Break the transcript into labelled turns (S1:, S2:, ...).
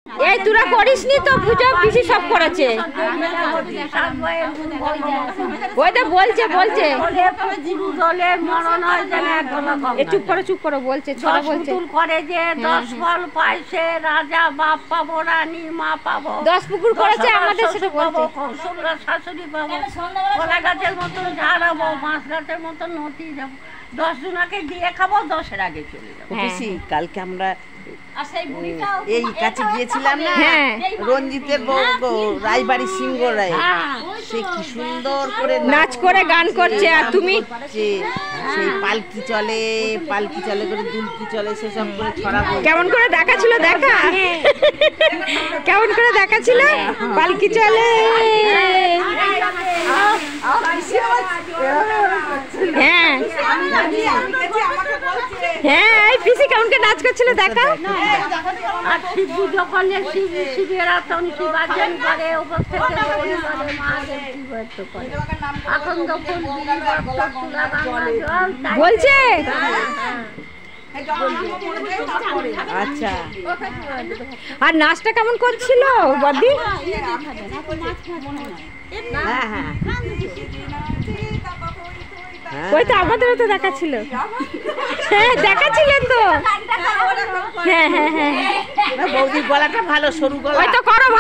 S1: এই তোরা করিসনি তো পুজো পিসি সব করেছে। ওই তো বলছে চুপ করো বলছে ছোড়া বলছে
S2: করে যে 10 ফল পাইছে রাজা বাপ পাবো রানী মা পাবো
S1: 10 পুকুর করেছে আমাদের সেটা বলছে
S2: শ্বশুর শাশুড়ি পাবো কলা গাছের মতন ঝাড়াবো মাছ গাছের মতন নদী যাবো 10 জনকে দিয়ে খাবো 10-এর আগে চলে যাবো।
S3: কালকে আমরা এই কাছে গিয়েছিলাম না রঞ্জিতের রায়বাড়ি সিংহ রায় সে কি সুন্দর করে
S1: নাচ করে গান করছে আর তুমি
S3: সেই পালকি চলে করে দুলকি চলে সেসব করে ছড়াবো।
S1: কেমন করে দেখাচ্ছিল দেখা কেমন করে দেখাচ্ছিল পালকি চলে হ্যাঁ হ্যাঁ এই পিসি কেমন করে নাচ করছিল দেখা।
S2: আর শিবু যখন শিবেরা তখন শিবাজন করে ওপর থেকে এখন যখন
S1: বলছে
S3: আচ্ছা
S1: আর নাচটা কেমন করছিল বদি।
S3: হ্যাঁ হ্যাঁ
S1: ওই তো আমাদেরও তো দেখাচ্ছিল হ্যাঁ দেখাচ্ছিলেন তো হ্যাঁ হ্যাঁ হ্যাঁ
S3: বৌদির গলাটা ভালো সরু গলা
S1: ওই তো করো।